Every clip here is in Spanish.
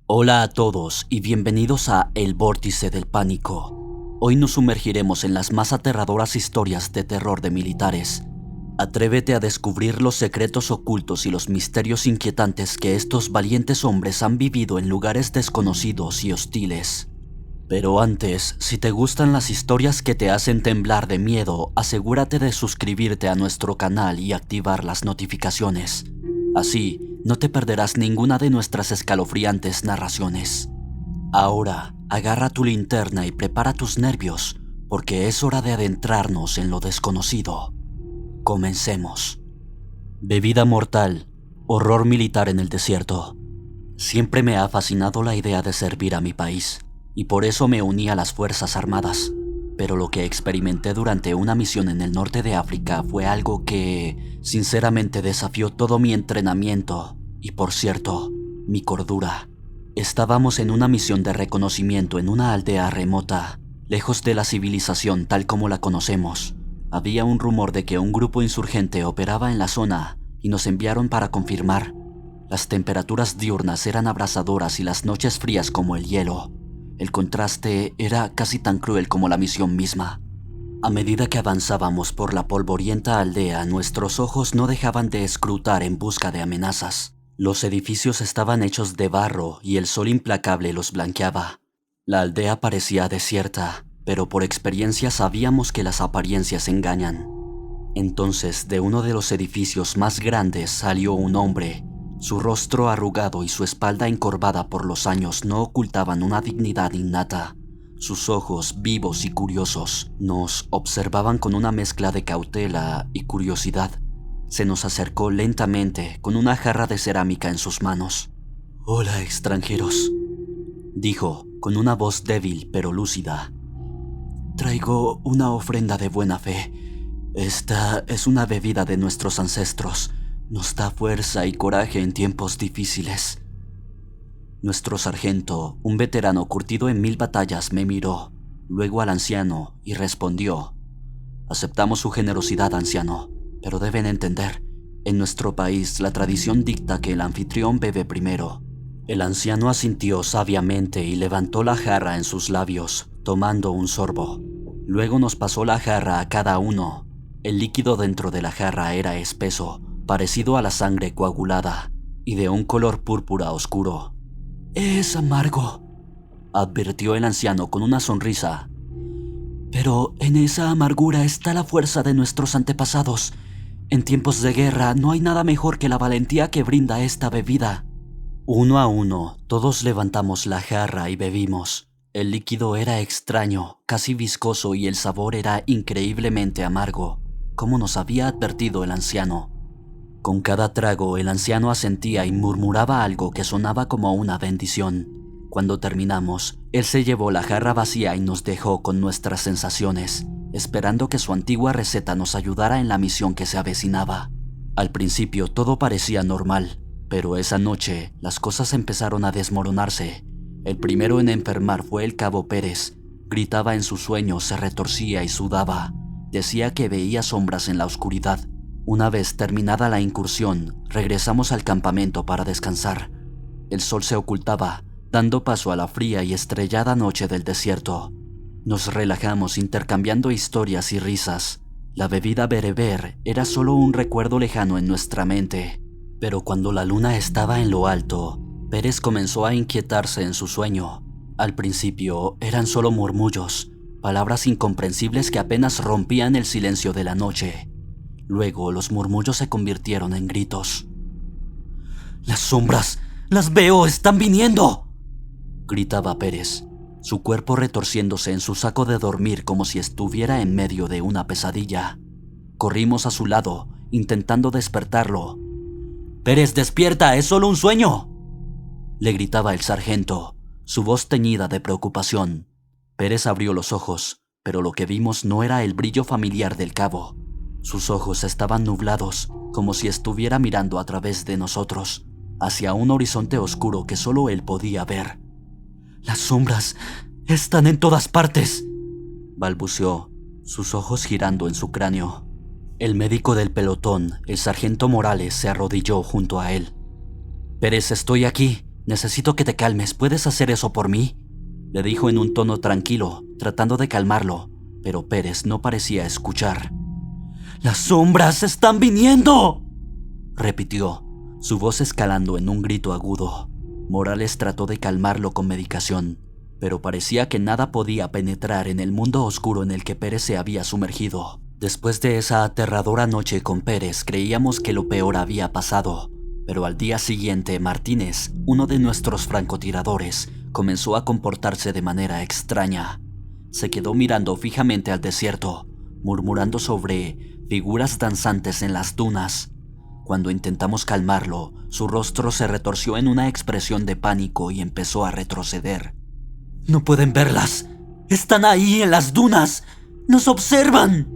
Hola a todos y bienvenidos a El Vórtice del Pánico. Hoy nos sumergiremos en las más aterradoras historias de terror de militares. Atrévete a descubrir los secretos ocultos y los misterios inquietantes que estos valientes hombres han vivido en lugares desconocidos y hostiles. Pero antes, si te gustan las historias que te hacen temblar de miedo, asegúrate de suscribirte a nuestro canal y activar las notificaciones. Así, no te perderás ninguna de nuestras escalofriantes narraciones. Ahora, agarra tu linterna y prepara tus nervios, porque es hora de adentrarnos en lo desconocido. Comencemos. Bebida mortal, horror militar en el desierto. Siempre me ha fascinado la idea de servir a mi país, y por eso me uní a las Fuerzas Armadas. Pero lo que experimenté durante una misión en el norte de África fue algo que, sinceramente, desafió todo mi entrenamiento y, por cierto, mi cordura. Estábamos en una misión de reconocimiento en una aldea remota, lejos de la civilización tal como la conocemos. Había un rumor de que un grupo insurgente operaba en la zona y nos enviaron para confirmar. Las temperaturas diurnas eran abrasadoras y las noches frías como el hielo. El contraste era casi tan cruel como la misión misma. A medida que avanzábamos por la polvorienta aldea, nuestros ojos no dejaban de escrutar en busca de amenazas. Los edificios estaban hechos de barro y el sol implacable los blanqueaba. La aldea parecía desierta, pero por experiencia sabíamos que las apariencias engañan. Entonces, de uno de los edificios más grandes salió un hombre. Su rostro arrugado y su espalda encorvada por los años no ocultaban una dignidad innata. Sus ojos, vivos y curiosos, nos observaban con una mezcla de cautela y curiosidad. Se nos acercó lentamente con una jarra de cerámica en sus manos. «Hola, extranjeros», dijo, con una voz débil pero lúcida. «Traigo una ofrenda de buena fe. Esta es una bebida de nuestros ancestros. Nos da fuerza y coraje en tiempos difíciles». Nuestro sargento, un veterano curtido en 1000 batallas, me miró, luego al anciano, y respondió: «Aceptamos su generosidad, anciano, pero deben entender, en nuestro país la tradición dicta que el anfitrión bebe primero». El anciano asintió sabiamente y levantó la jarra en sus labios, tomando un sorbo. Luego nos pasó la jarra a cada uno. El líquido dentro de la jarra era espeso, parecido a la sangre coagulada, y de un color púrpura oscuro. «Es amargo», advirtió el anciano con una sonrisa. «Pero en esa amargura está la fuerza de nuestros antepasados. En tiempos de guerra no hay nada mejor que la valentía que brinda esta bebida». Uno a uno, todos levantamos la jarra y bebimos. El líquido era extraño, casi viscoso, y el sabor era increíblemente amargo, como nos había advertido el anciano. Con cada trago, el anciano asentía y murmuraba algo que sonaba como una bendición. Cuando terminamos, él se llevó la jarra vacía y nos dejó con nuestras sensaciones, esperando que su antigua receta nos ayudara en la misión que se avecinaba. Al principio todo parecía normal, pero esa noche las cosas empezaron a desmoronarse. El primero en enfermar fue el cabo Pérez. Gritaba en sus sueños, se retorcía y sudaba. Decía que veía sombras en la oscuridad. Una vez terminada la incursión, regresamos al campamento para descansar. El sol se ocultaba, dando paso a la fría y estrellada noche del desierto. Nos relajamos intercambiando historias y risas. La bebida bereber era solo un recuerdo lejano en nuestra mente. Pero cuando la luna estaba en lo alto, Pérez comenzó a inquietarse en su sueño. Al principio eran solo murmullos, palabras incomprensibles que apenas rompían el silencio de la noche. Luego los murmullos se convirtieron en gritos. «¡Las sombras! ¡Las veo! ¡Están viniendo!», gritaba Pérez, su cuerpo retorciéndose en su saco de dormir como si estuviera en medio de una pesadilla. Corrimos a su lado, intentando despertarlo. «¡Pérez, despierta! ¡Es solo un sueño!», le gritaba el sargento, su voz teñida de preocupación. Pérez abrió los ojos, pero lo que vimos no era el brillo familiar del cabo. Sus ojos estaban nublados, como si estuviera mirando a través de nosotros, hacia un horizonte oscuro que solo él podía ver. «¡Las sombras están en todas partes!», balbuceó, sus ojos girando en su cráneo. El médico del pelotón, el sargento Morales, se arrodilló junto a él. «Pérez, estoy aquí. Necesito que te calmes, ¿puedes hacer eso por mí?, le dijo en un tono tranquilo, tratando de calmarlo, pero Pérez no parecía escuchar. ¡Las sombras están viniendo!, repitió, su voz escalando en un grito agudo. Morales trató de calmarlo con medicación, pero parecía que nada podía penetrar en el mundo oscuro en el que Pérez se había sumergido. Después de esa aterradora noche con Pérez, creíamos que lo peor había pasado, pero al día siguiente Martínez, uno de nuestros francotiradores, comenzó a comportarse de manera extraña. Se quedó mirando fijamente al desierto, murmurando sobre figuras danzantes en las dunas. Cuando intentamos calmarlo, su rostro se retorció en una expresión de pánico y empezó a retroceder. «¡No pueden verlas! ¡Están ahí en las dunas! ¡Nos observan!»,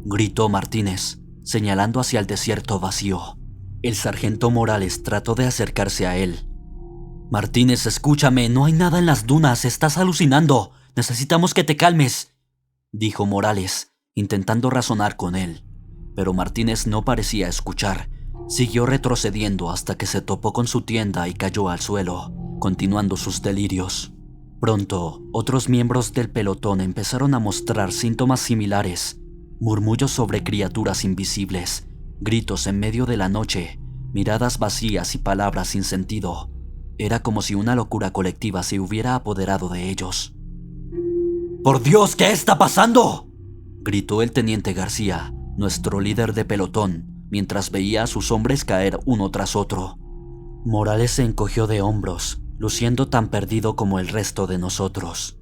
gritó Martínez, señalando hacia el desierto vacío. El sargento Morales trató de acercarse a él. «Martínez, escúchame, no hay nada en las dunas, estás alucinando. Necesitamos que te calmes», dijo Morales, intentando razonar con él. Pero Martínez no parecía escuchar. Siguió retrocediendo hasta que se topó con su tienda y cayó al suelo, continuando sus delirios. Pronto, otros miembros del pelotón empezaron a mostrar síntomas similares: murmullos sobre criaturas invisibles, gritos en medio de la noche, miradas vacías y palabras sin sentido. Era como si una locura colectiva se hubiera apoderado de ellos. «¡Por Dios, qué está pasando!», gritó el teniente García, nuestro líder de pelotón, mientras veía a sus hombres caer uno tras otro. Morales se encogió de hombros, luciendo tan perdido como el resto de nosotros.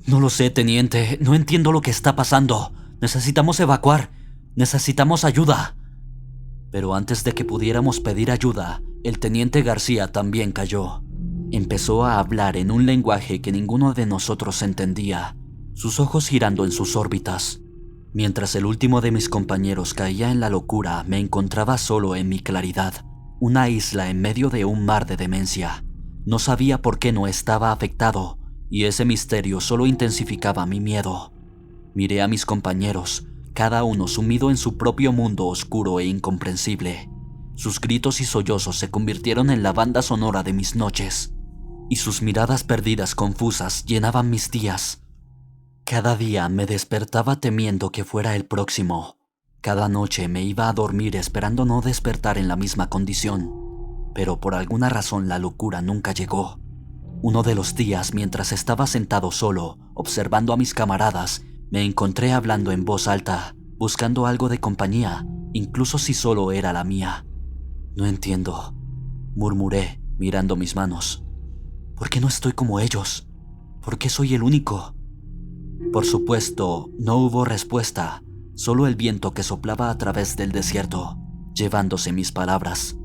«No lo sé, teniente, no entiendo lo que está pasando. Necesitamos evacuar, necesitamos ayuda». Pero antes de que pudiéramos pedir ayuda, el teniente García también cayó. Empezó a hablar en un lenguaje que ninguno de nosotros entendía, sus ojos girando en sus órbitas. Mientras el último de mis compañeros caía en la locura, me encontraba solo en mi claridad, una isla en medio de un mar de demencia. No sabía por qué no estaba afectado, y ese misterio solo intensificaba mi miedo. Miré a mis compañeros, cada uno sumido en su propio mundo oscuro e incomprensible. Sus gritos y sollozos se convirtieron en la banda sonora de mis noches, y sus miradas perdidas confusas llenaban mis días. Cada día me despertaba temiendo que fuera el próximo. Cada noche me iba a dormir esperando no despertar en la misma condición. Pero por alguna razón la locura nunca llegó. Uno de los días, mientras estaba sentado solo, observando a mis camaradas, me encontré hablando en voz alta, buscando algo de compañía, incluso si solo era la mía. «No entiendo», murmuré, mirando mis manos. «¿Por qué no estoy como ellos? ¿Por qué soy el único?». Por supuesto, no hubo respuesta, solo el viento que soplaba a través del desierto, llevándose mis palabras.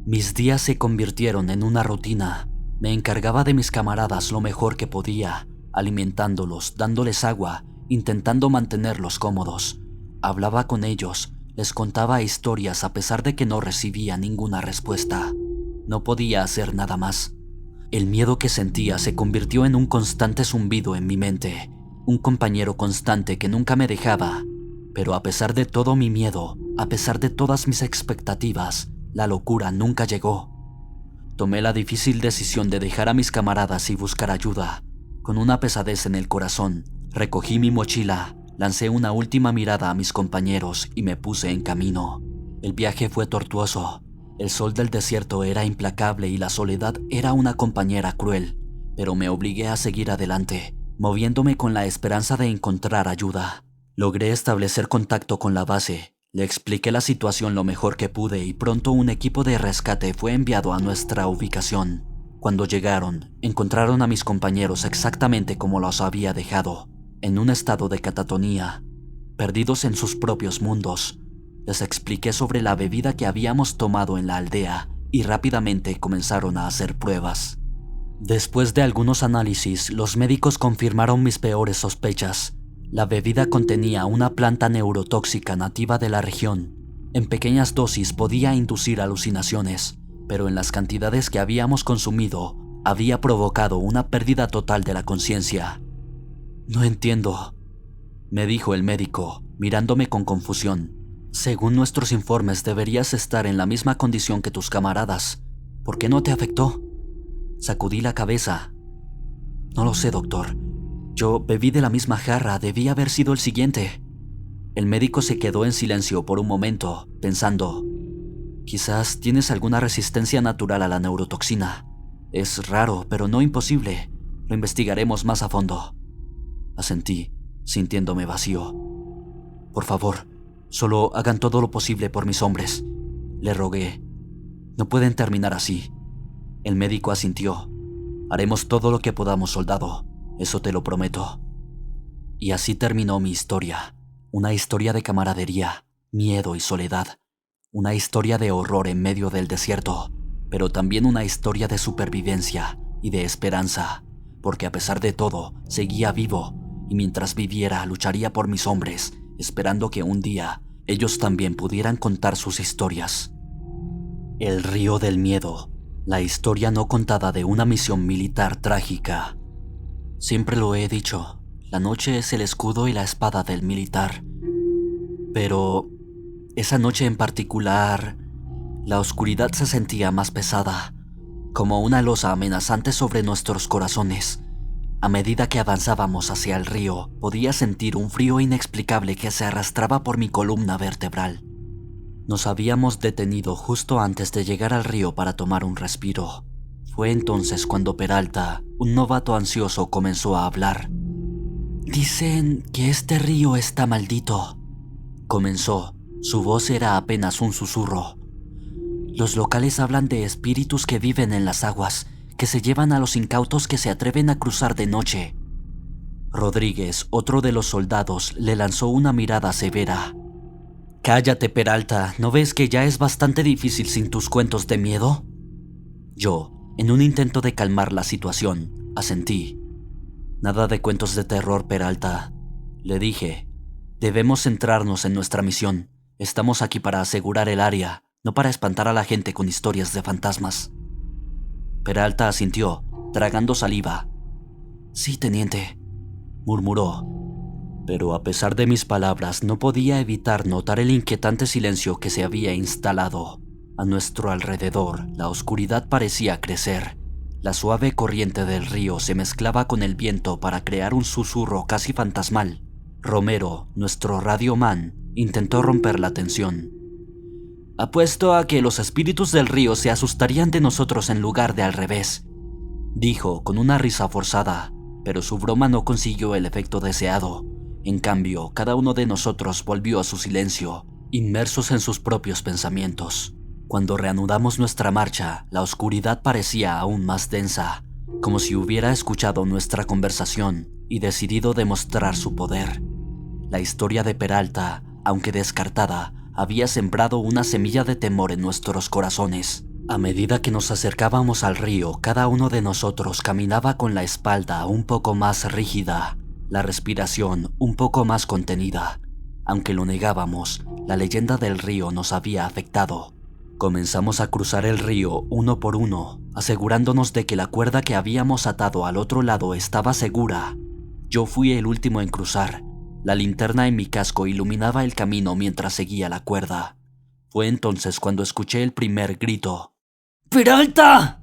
Mis días se convirtieron en una rutina. Me encargaba de mis camaradas lo mejor que podía, alimentándolos, dándoles agua, intentando mantenerlos cómodos. Hablaba con ellos, les contaba historias a pesar de que no recibía ninguna respuesta. No podía hacer nada más. El miedo que sentía se convirtió en un constante zumbido en mi mente, un compañero constante que nunca me dejaba. Pero a pesar de todo mi miedo, a pesar de todas mis expectativas, la locura nunca llegó. Tomé la difícil decisión de dejar a mis camaradas y buscar ayuda. Con una pesadez en el corazón, recogí mi mochila, lancé una última mirada a mis compañeros y me puse en camino. El viaje fue tortuoso. El sol del desierto era implacable y la soledad era una compañera cruel, pero me obligué a seguir adelante, moviéndome con la esperanza de encontrar ayuda. Logré establecer contacto con la base. Le expliqué la situación lo mejor que pude y pronto un equipo de rescate fue enviado a nuestra ubicación. Cuando llegaron, encontraron a mis compañeros exactamente como los había dejado, en un estado de catatonía, perdidos en sus propios mundos. Les expliqué sobre la bebida que habíamos tomado en la aldea y rápidamente comenzaron a hacer pruebas. Después de algunos análisis, los médicos confirmaron mis peores sospechas. La bebida contenía una planta neurotóxica nativa de la región. En pequeñas dosis podía inducir alucinaciones, pero en las cantidades que habíamos consumido, había provocado una pérdida total de la conciencia. «No entiendo», me dijo el médico, mirándome con confusión. «Según nuestros informes, deberías estar en la misma condición que tus camaradas. ¿Por qué no te afectó?». Sacudí la cabeza. No lo sé, doctor. Yo bebí de la misma jarra, debí haber sido el siguiente. El médico se quedó en silencio por un momento, pensando. Quizás tienes alguna resistencia natural a la neurotoxina. Es raro, pero no imposible. Lo investigaremos más a fondo. Asentí, sintiéndome vacío. Por favor, solo hagan todo lo posible por mis hombres, le rogué. No pueden terminar así. El médico asintió. Haremos todo lo que podamos, soldado. Eso te lo prometo. Y así terminó mi historia. Una historia de camaradería, miedo y soledad. Una historia de horror en medio del desierto, pero también una historia de supervivencia y de esperanza, porque a pesar de todo, seguía vivo, y mientras viviera lucharía por mis hombres, esperando que un día ellos también pudieran contar sus historias. El río del miedo, la historia no contada de una misión militar trágica. Siempre lo he dicho, la noche es el escudo y la espada del militar. Pero esa noche en particular, la oscuridad se sentía más pesada, como una losa amenazante sobre nuestros corazones. A medida que avanzábamos hacia el río, podía sentir un frío inexplicable que se arrastraba por mi columna vertebral. Nos habíamos detenido justo antes de llegar al río para tomar un respiro. Fue entonces cuando Peralta, un novato ansioso, comenzó a hablar. «Dicen que este río está maldito», comenzó. Su voz era apenas un susurro. «Los locales hablan de espíritus que viven en las aguas, que se llevan a los incautos que se atreven a cruzar de noche». Rodríguez, otro de los soldados, le lanzó una mirada severa. «Cállate, Peralta, ¿no ves que ya es bastante difícil sin tus cuentos de miedo?» Yo, en un intento de calmar la situación, asentí. «Nada de cuentos de terror, Peralta», le dije. «Debemos centrarnos en nuestra misión. Estamos aquí para asegurar el área, no para espantar a la gente con historias de fantasmas». Peralta asintió, tragando saliva. «Sí, teniente», murmuró. Pero a pesar de mis palabras, no podía evitar notar el inquietante silencio que se había instalado. A nuestro alrededor, la oscuridad parecía crecer. La suave corriente del río se mezclaba con el viento para crear un susurro casi fantasmal. Romero, nuestro radioman, intentó romper la tensión. «Apuesto a que los espíritus del río se asustarían de nosotros en lugar de al revés», dijo con una risa forzada, pero su broma no consiguió el efecto deseado. En cambio, cada uno de nosotros volvió a su silencio, inmersos en sus propios pensamientos. Cuando reanudamos nuestra marcha, la oscuridad parecía aún más densa, como si hubiera escuchado nuestra conversación y decidido demostrar su poder. La historia de Peralta, aunque descartada, había sembrado una semilla de temor en nuestros corazones. A medida que nos acercábamos al río, cada uno de nosotros caminaba con la espalda un poco más rígida, la respiración un poco más contenida. Aunque lo negábamos, la leyenda del río nos había afectado. Comenzamos a cruzar el río uno por uno, asegurándonos de que la cuerda que habíamos atado al otro lado estaba segura. Yo fui el último en cruzar. La linterna en mi casco iluminaba el camino mientras seguía la cuerda. Fue entonces cuando escuché el primer grito. «¡Peralta!»,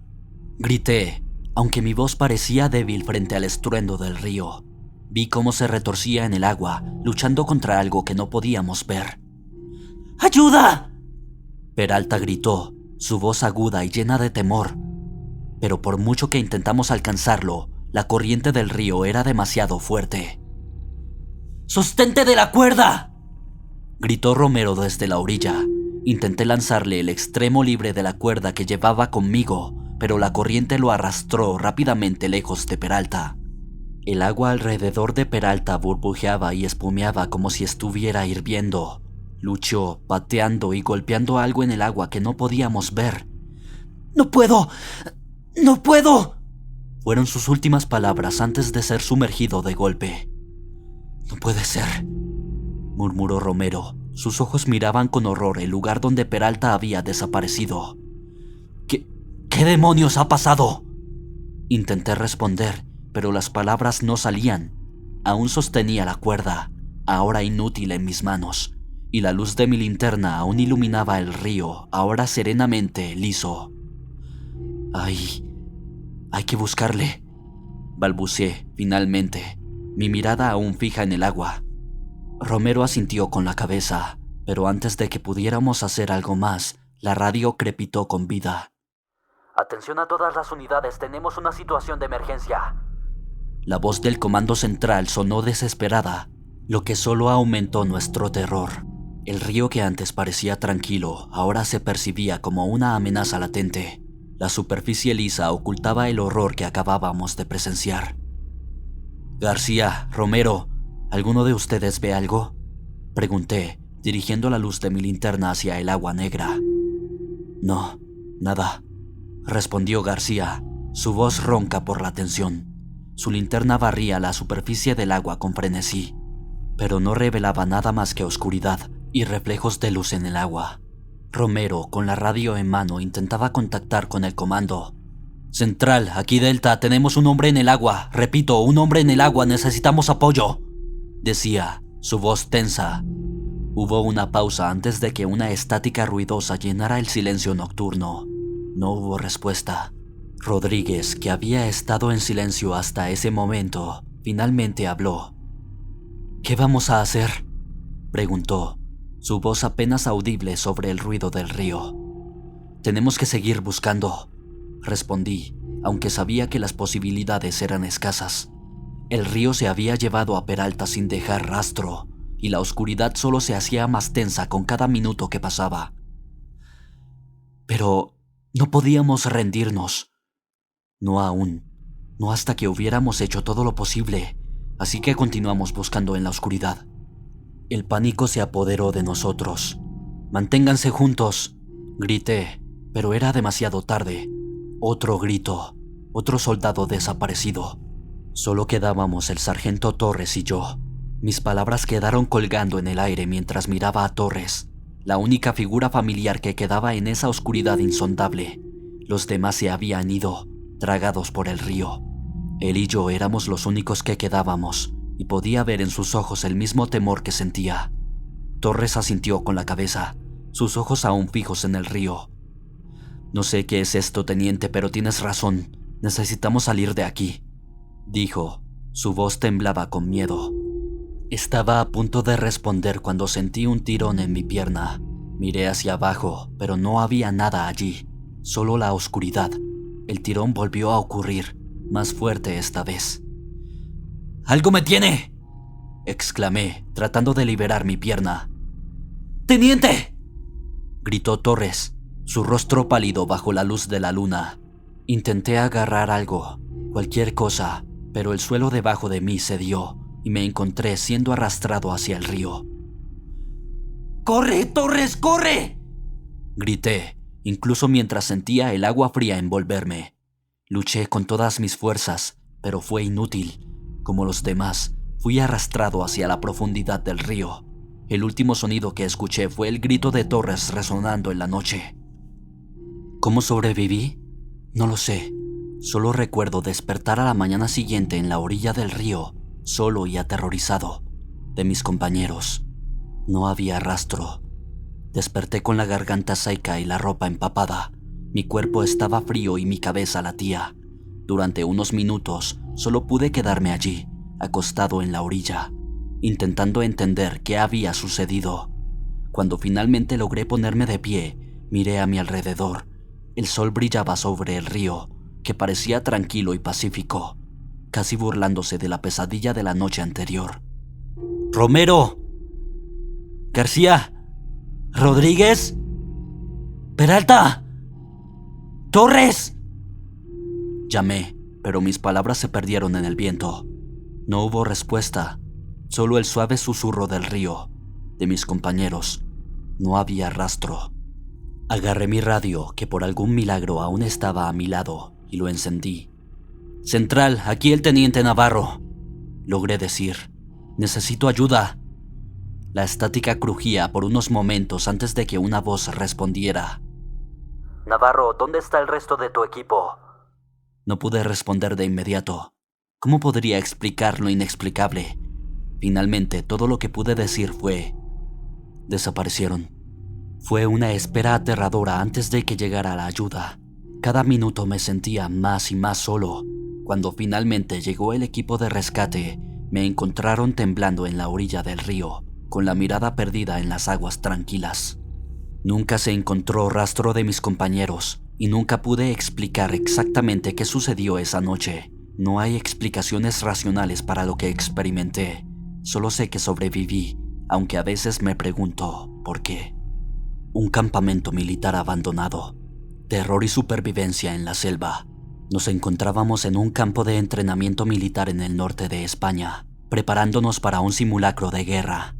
grité, aunque mi voz parecía débil frente al estruendo del río. Vi cómo se retorcía en el agua, luchando contra algo que no podíamos ver. «¡Ayuda!», Peralta gritó, su voz aguda y llena de temor. Pero por mucho que intentamos alcanzarlo, la corriente del río era demasiado fuerte. «¡Sostente de la cuerda!», gritó Romero desde la orilla. Intenté lanzarle el extremo libre de la cuerda que llevaba conmigo, pero la corriente lo arrastró rápidamente lejos de Peralta. El agua alrededor de Peralta burbujeaba y espumeaba como si estuviera hirviendo. Luchó, pateando y golpeando algo en el agua que no podíamos ver. «¡No puedo! ¡No puedo!», fueron sus últimas palabras antes de ser sumergido de golpe. «No puede ser», murmuró Romero. Sus ojos miraban con horror el lugar donde Peralta había desaparecido. ¿Qué demonios ha pasado?», intenté responder, pero las palabras no salían. Aún sostenía la cuerda, ahora inútil en mis manos, y la luz de mi linterna aún iluminaba el río, ahora serenamente liso. Hay Hay que buscarle, balbuceé finalmente, mi mirada aún fija en el agua. Romero asintió con la cabeza, pero antes de que pudiéramos hacer algo más, la radio crepitó con vida. Atención a todas las unidades, tenemos una situación de emergencia. La voz del comando central sonó desesperada, lo que solo aumentó nuestro terror. El río que antes parecía tranquilo, ahora se percibía como una amenaza latente. La superficie lisa ocultaba el horror que acabábamos de presenciar. García, Romero, ¿alguno de ustedes ve algo?, pregunté, dirigiendo la luz de mi linterna hacia el agua negra. No, nada, respondió García, su voz ronca por la tensión. Su linterna barría la superficie del agua con frenesí, pero no revelaba nada más que oscuridad y reflejos de luz en el agua. Romero, con la radio en mano, intentaba contactar con el comando. Central, aquí Delta, tenemos un hombre en el agua. Repito, un hombre en el agua, necesitamos apoyo, decía, su voz tensa. Hubo una pausa antes de que una estática ruidosa llenara el silencio nocturno. No hubo respuesta. Rodríguez, que había estado en silencio hasta ese momento, finalmente habló. ¿Qué vamos a hacer?, preguntó, su voz apenas audible sobre el ruido del río. Tenemos que seguir buscando, respondí, aunque sabía que las posibilidades eran escasas. El río se había llevado a Peralta sin dejar rastro, y la oscuridad solo se hacía más tensa con cada minuto que pasaba. Pero no podíamos rendirnos. No aún, no hasta que hubiéramos hecho todo lo posible, así que continuamos buscando en la oscuridad. El pánico se apoderó de nosotros. «Manténganse juntos», grité, pero era demasiado tarde. Otro grito, otro soldado desaparecido. Solo quedábamos el sargento Torres y yo. Mis palabras quedaron colgando en el aire mientras miraba a Torres, la única figura familiar que quedaba en esa oscuridad insondable. Los demás se habían ido, tragados por el río. Él y yo éramos los únicos que quedábamos, y podía ver en sus ojos el mismo temor que sentía. Torres asintió con la cabeza, sus ojos aún fijos en el río. «No sé qué es esto, teniente, pero tienes razón. Necesitamos salir de aquí», dijo. Su voz temblaba con miedo. Estaba a punto de responder cuando sentí un tirón en mi pierna. Miré hacia abajo, pero no había nada allí, solo la oscuridad. El tirón volvió a ocurrir, más fuerte esta vez. «¡Algo me tiene!», exclamé, tratando de liberar mi pierna. «¡Teniente!», gritó Torres, su rostro pálido bajo la luz de la luna. Intenté agarrar algo, cualquier cosa, pero el suelo debajo de mí cedió y me encontré siendo arrastrado hacia el río. «¡Corre, Torres, corre!», grité, incluso mientras sentía el agua fría envolverme. Luché con todas mis fuerzas, pero fue inútil. Como los demás, fui arrastrado hacia la profundidad del río. El último sonido que escuché fue el grito de Torres resonando en la noche. ¿Cómo sobreviví? No lo sé. Solo recuerdo despertar a la mañana siguiente en la orilla del río, solo y aterrorizado, de mis compañeros. No había rastro. Desperté con la garganta seca y la ropa empapada. Mi cuerpo estaba frío y mi cabeza latía. Durante unos minutos solo pude quedarme allí, acostado en la orilla, intentando entender qué había sucedido. Cuando finalmente logré ponerme de pie, miré a mi alrededor. El sol brillaba sobre el río, que parecía tranquilo y pacífico, casi burlándose de la pesadilla de la noche anterior. «¡Romero! García! ¿Rodríguez? ¡Peralta! ¡Torres!», llamé, pero mis palabras se perdieron en el viento. No hubo respuesta, solo el suave susurro del río, de mis compañeros. No había rastro. Agarré mi radio, que por algún milagro aún estaba a mi lado, y lo encendí. «Central, aquí el teniente Navarro», logré decir. «Necesito ayuda». La estática crujía por unos momentos antes de que una voz respondiera. «Navarro, ¿dónde está el resto de tu equipo?». No pude responder de inmediato. ¿Cómo podría explicar lo inexplicable? Finalmente, todo lo que pude decir fue: «Desaparecieron». Fue una espera aterradora antes de que llegara la ayuda. Cada minuto me sentía más y más solo. Cuando finalmente llegó el equipo de rescate, me encontraron temblando en la orilla del río, con la mirada perdida en las aguas tranquilas. Nunca se encontró rastro de mis compañeros y nunca pude explicar exactamente qué sucedió esa noche. No hay explicaciones racionales para lo que experimenté. Solo sé que sobreviví, aunque a veces me pregunto por qué. Un campamento militar abandonado. Terror y supervivencia en la selva. Nos encontrábamos en un campo de entrenamiento militar en el norte de España, preparándonos para un simulacro de guerra.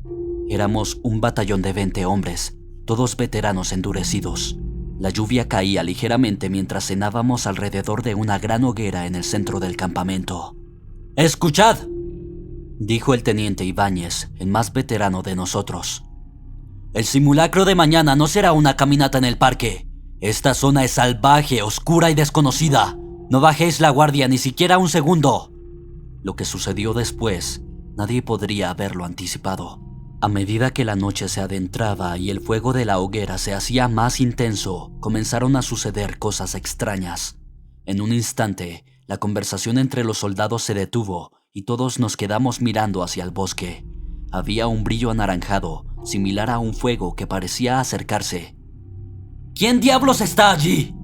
Éramos un batallón de 20 hombres, todos veteranos endurecidos. La lluvia caía ligeramente mientras cenábamos alrededor de una gran hoguera en el centro del campamento. ¡Escuchad!, dijo el teniente Ibáñez, el más veterano de nosotros. El simulacro de mañana no será una caminata en el parque. Esta zona es salvaje, oscura y desconocida. No bajéis la guardia ni siquiera un segundo. Lo que sucedió después, nadie podría haberlo anticipado. A medida que la noche se adentraba y el fuego de la hoguera se hacía más intenso, comenzaron a suceder cosas extrañas. En un instante, la conversación entre los soldados se detuvo y todos nos quedamos mirando hacia el bosque. Había un brillo anaranjado, similar a un fuego que parecía acercarse. ¿Quién diablos está allí?,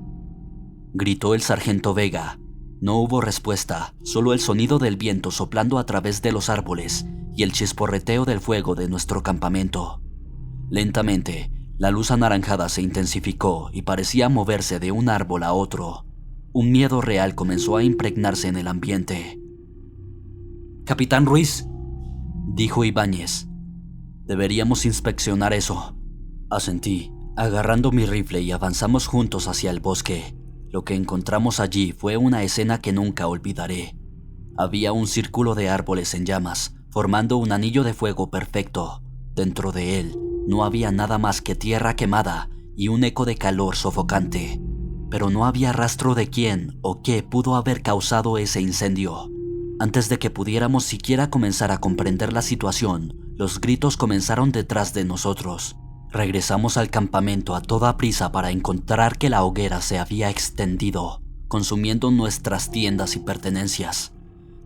gritó el sargento Vega. No hubo respuesta, solo el sonido del viento soplando a través de los árboles y el chisporreteo del fuego de nuestro campamento. Lentamente, la luz anaranjada se intensificó y parecía moverse de un árbol a otro. Un miedo real comenzó a impregnarse en el ambiente. «Capitán Ruiz», dijo Ibáñez, «deberíamos inspeccionar eso». Asentí, agarrando mi rifle, y avanzamos juntos hacia el bosque. Lo que encontramos allí fue una escena que nunca olvidaré. Había un círculo de árboles en llamas, formando un anillo de fuego perfecto. Dentro de él no había nada más que tierra quemada y un eco de calor sofocante. Pero no había rastro de quién o qué pudo haber causado ese incendio. Antes de que pudiéramos siquiera comenzar a comprender la situación, los gritos comenzaron detrás de nosotros. Regresamos al campamento a toda prisa para encontrar que la hoguera se había extendido, consumiendo nuestras tiendas y pertenencias.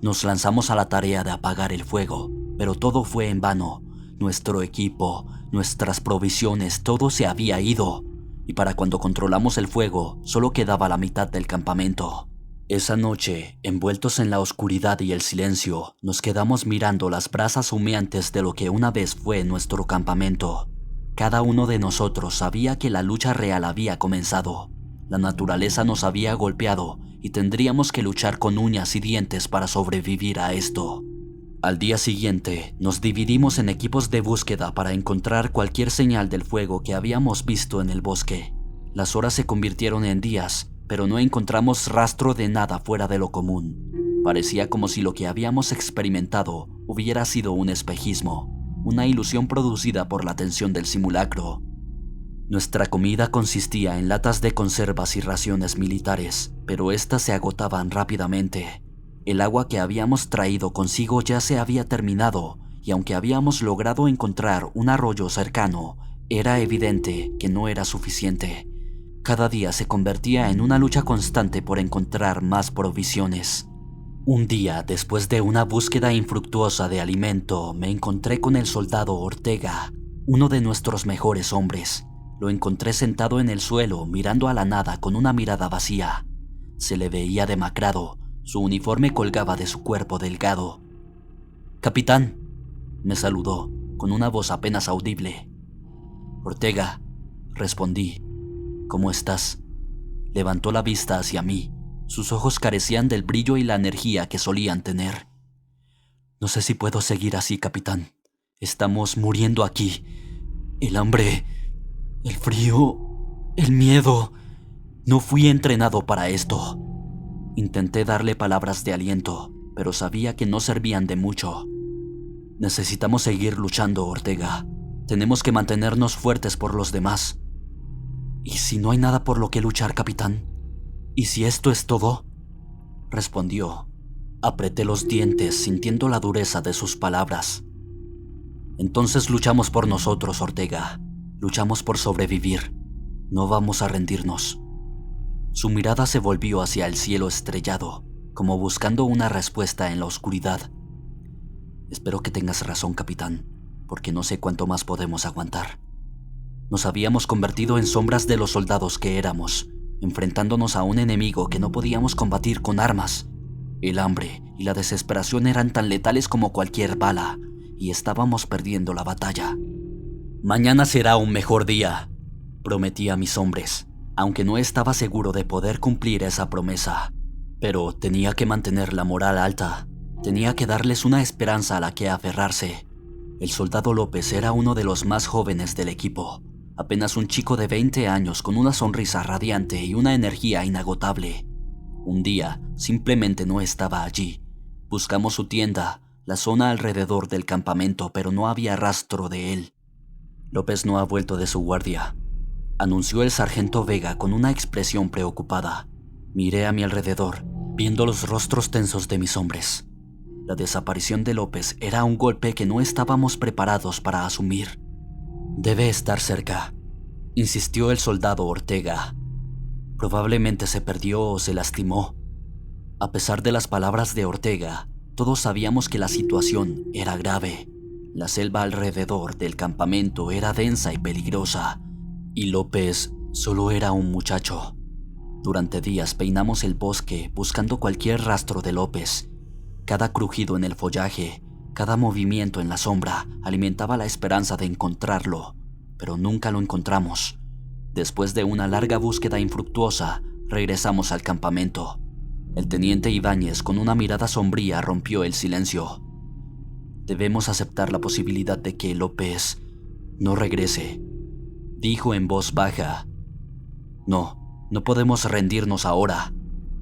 Nos lanzamos a la tarea de apagar el fuego, pero todo fue en vano. Nuestro equipo, nuestras provisiones, todo se había ido, y para cuando controlamos el fuego, solo quedaba la mitad del campamento. Esa noche, envueltos en la oscuridad y el silencio, nos quedamos mirando las brasas humeantes de lo que una vez fue nuestro campamento. Cada uno de nosotros sabía que la lucha real había comenzado. La naturaleza nos había golpeado y tendríamos que luchar con uñas y dientes para sobrevivir a esto. Al día siguiente, nos dividimos en equipos de búsqueda para encontrar cualquier señal del fuego que habíamos visto en el bosque. Las horas se convirtieron en días, pero no encontramos rastro de nada fuera de lo común. Parecía como si lo que habíamos experimentado hubiera sido un espejismo, una ilusión producida por la tensión del simulacro. Nuestra comida consistía en latas de conservas y raciones militares, pero estas se agotaban rápidamente. El agua que habíamos traído consigo ya se había terminado, y aunque habíamos logrado encontrar un arroyo cercano, era evidente que no era suficiente. Cada día se convertía en una lucha constante por encontrar más provisiones. Un día, después de una búsqueda infructuosa de alimento, me encontré con el soldado Ortega, uno de nuestros mejores hombres. Lo encontré sentado en el suelo, mirando a la nada con una mirada vacía. Se le veía demacrado, su uniforme colgaba de su cuerpo delgado. «Capitán», me saludó, con una voz apenas audible. «Ortega», respondí. «¿Cómo estás?». Levantó la vista hacia mí. Sus ojos carecían del brillo y la energía que solían tener. «No sé si puedo seguir así, capitán. Estamos muriendo aquí. El hambre, el frío, el miedo. No fui entrenado para esto». Intenté darle palabras de aliento, pero sabía que no servían de mucho. «Necesitamos seguir luchando, Ortega. Tenemos que mantenernos fuertes por los demás». «¿Y si no hay nada por lo que luchar, capitán? ¿Y si esto es todo?», respondió. Apreté los dientes, sintiendo la dureza de sus palabras. «Entonces luchamos por nosotros, Ortega. Luchamos por sobrevivir. No vamos a rendirnos». Su mirada se volvió hacia el cielo estrellado, como buscando una respuesta en la oscuridad. Espero que tengas razón, capitán, porque no sé cuánto más podemos aguantar. Nos habíamos convertido en sombras de los soldados que éramos, enfrentándonos a un enemigo que no podíamos combatir con armas. El hambre y la desesperación eran tan letales como cualquier bala, y estábamos perdiendo la batalla. Mañana será un mejor día, prometí a mis hombres, aunque no estaba seguro de poder cumplir esa promesa. Pero tenía que mantener la moral alta, tenía que darles una esperanza a la que aferrarse. El soldado López era uno de los más jóvenes del equipo, apenas un chico de 20 años con una sonrisa radiante y una energía inagotable. Un día, simplemente no estaba allí. Buscamos su tienda, la zona alrededor del campamento, pero no había rastro de él. López no ha vuelto de su guardia, anunció el sargento Vega con una expresión preocupada. Miré a mi alrededor, viendo los rostros tensos de mis hombres. La desaparición de López era un golpe que no estábamos preparados para asumir. Debe estar cerca, insistió el soldado Ortega. Probablemente se perdió o se lastimó. A pesar de las palabras de Ortega, todos sabíamos que la situación era grave. La selva alrededor del campamento era densa y peligrosa, y López solo era un muchacho. Durante días peinamos el bosque buscando cualquier rastro de López. Cada crujido en el follaje, cada movimiento en la sombra alimentaba la esperanza de encontrarlo, pero nunca lo encontramos. Después de una larga búsqueda infructuosa, regresamos al campamento. El teniente Ibáñez, con una mirada sombría, rompió el silencio. Debemos aceptar la posibilidad de que López no regrese, dijo en voz baja. No podemos rendirnos ahora,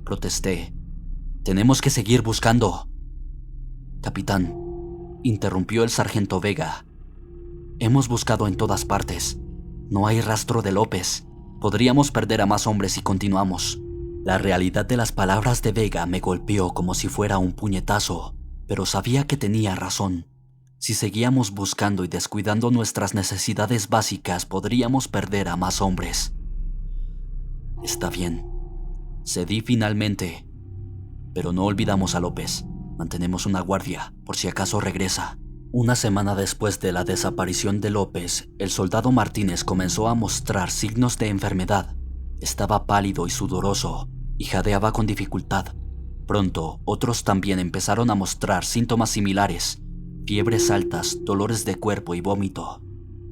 protesté. Tenemos que seguir buscando. Capitán, interrumpió el sargento Vega. Hemos buscado en todas partes. No hay rastro de López. Podríamos perder a más hombres si continuamos. La realidad de las palabras de Vega me golpeó como si fuera un puñetazo, pero sabía que tenía razón. Si seguíamos buscando y descuidando nuestras necesidades básicas, podríamos perder a más hombres. Está bien, cedí finalmente. Pero no olvidamos a López. Mantenemos una guardia, por si acaso regresa. Una semana después de la desaparición de López, el soldado Martínez comenzó a mostrar signos de enfermedad. Estaba pálido y sudoroso, y jadeaba con dificultad. Pronto, otros también empezaron a mostrar síntomas similares: fiebres altas, dolores de cuerpo y vómito.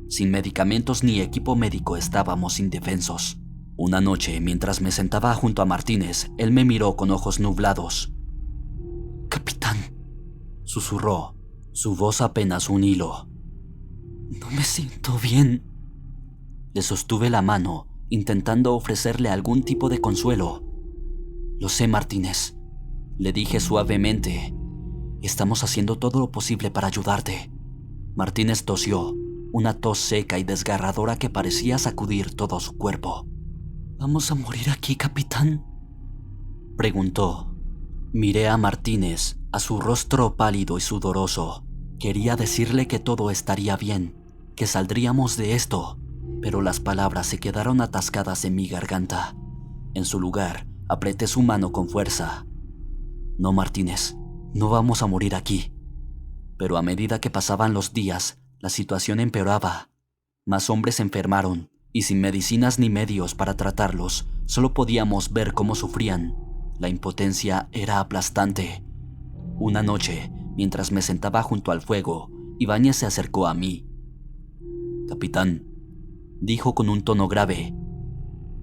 Sin medicamentos ni equipo médico estábamos indefensos. Una noche, mientras me sentaba junto a Martínez, él me miró con ojos nublados. «Capitán», susurró, su voz apenas un hilo. «No me siento bien». Le sostuve la mano, intentando ofrecerle algún tipo de consuelo. «Lo sé, Martínez», le dije suavemente. «Estamos haciendo todo lo posible para ayudarte». Martínez tosió, una tos seca y desgarradora que parecía sacudir todo su cuerpo. «¿Vamos a morir aquí, capitán?», preguntó. Miré a Martínez, a su rostro pálido y sudoroso. Quería decirle que todo estaría bien, que saldríamos de esto, pero las palabras se quedaron atascadas en mi garganta. En su lugar, apreté su mano con fuerza. «No, Martínez, no vamos a morir aquí». Pero a medida que pasaban los días, la situación empeoraba. Más hombres se enfermaron, y sin medicinas ni medios para tratarlos, solo podíamos ver cómo sufrían. La impotencia era aplastante. Una noche, mientras me sentaba junto al fuego, Ibáñez se acercó a mí. «Capitán», dijo con un tono grave,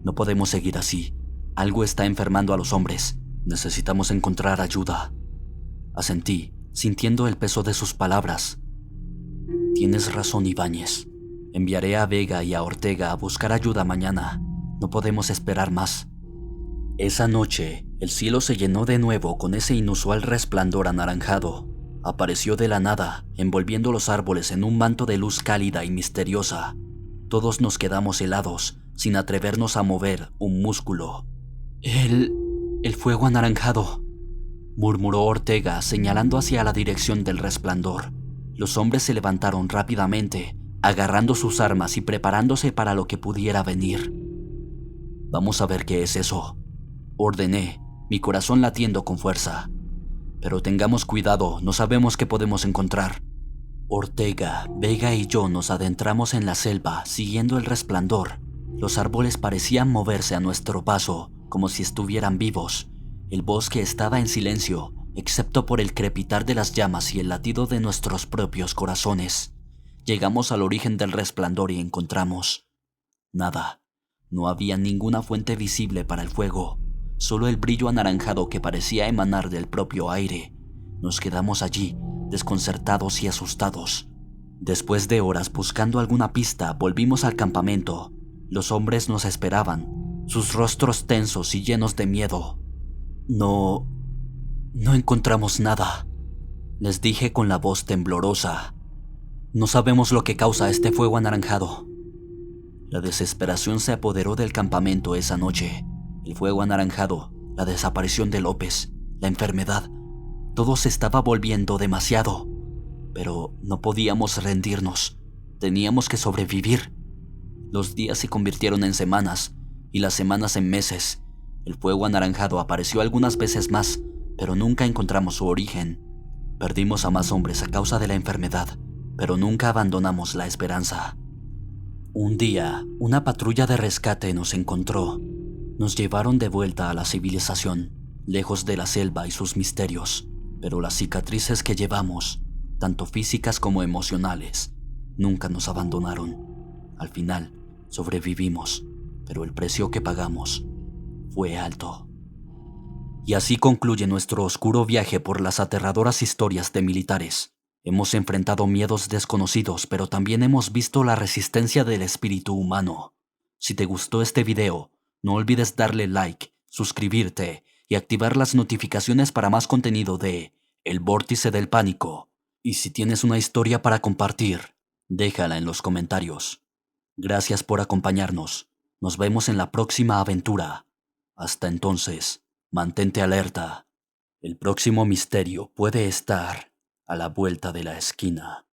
«no podemos seguir así. Algo está enfermando a los hombres. Necesitamos encontrar ayuda». Asentí, sintiendo el peso de sus palabras. «Tienes razón, Ibáñez. Enviaré a Vega y a Ortega a buscar ayuda mañana. No podemos esperar más». Esa noche, el cielo se llenó de nuevo con ese inusual resplandor anaranjado. Apareció de la nada, envolviendo los árboles en un manto de luz cálida y misteriosa. Todos nos quedamos helados, sin atrevernos a mover un músculo. El fuego anaranjado», murmuró Ortega, señalando hacia la dirección del resplandor. Los hombres se levantaron rápidamente, agarrando sus armas y preparándose para lo que pudiera venir. «Vamos a ver qué es eso», ordené, mi corazón latiendo con fuerza. Pero tengamos cuidado, no sabemos qué podemos encontrar. Ortega, Vega y yo nos adentramos en la selva siguiendo el resplandor. Los árboles parecían moverse a nuestro paso, como si estuvieran vivos. El bosque estaba en silencio, excepto por el crepitar de las llamas y el latido de nuestros propios corazones. Llegamos al origen del resplandor y encontramos nada. No había ninguna fuente visible para el fuego, solo el brillo anaranjado que parecía emanar del propio aire. Nos quedamos allí, desconcertados y asustados. Después de horas buscando alguna pista, volvimos al campamento. Los hombres nos esperaban, sus rostros tensos y llenos de miedo. No encontramos nada, les dije con la voz temblorosa. No sabemos lo que causa este fuego anaranjado. La desesperación se apoderó del campamento esa noche. El fuego anaranjado, la desaparición de López, la enfermedad. Todo se estaba volviendo demasiado. Pero no podíamos rendirnos. Teníamos que sobrevivir. Los días se convirtieron en semanas y las semanas en meses. El fuego anaranjado apareció algunas veces más, pero nunca encontramos su origen. Perdimos a más hombres a causa de la enfermedad, pero nunca abandonamos la esperanza. Un día, una patrulla de rescate nos encontró. Nos llevaron de vuelta a la civilización, lejos de la selva y sus misterios, pero las cicatrices que llevamos, tanto físicas como emocionales, nunca nos abandonaron. Al final, sobrevivimos, pero el precio que pagamos fue alto. Y así concluye nuestro oscuro viaje por las aterradoras historias de militares. Hemos enfrentado miedos desconocidos, pero también hemos visto la resistencia del espíritu humano. Si te gustó este video, no olvides darle like, suscribirte y activar las notificaciones para más contenido de El Vórtice del Pánico. Y si tienes una historia para compartir, déjala en los comentarios. Gracias por acompañarnos. Nos vemos en la próxima aventura. Hasta entonces, mantente alerta. El próximo misterio puede estar a la vuelta de la esquina.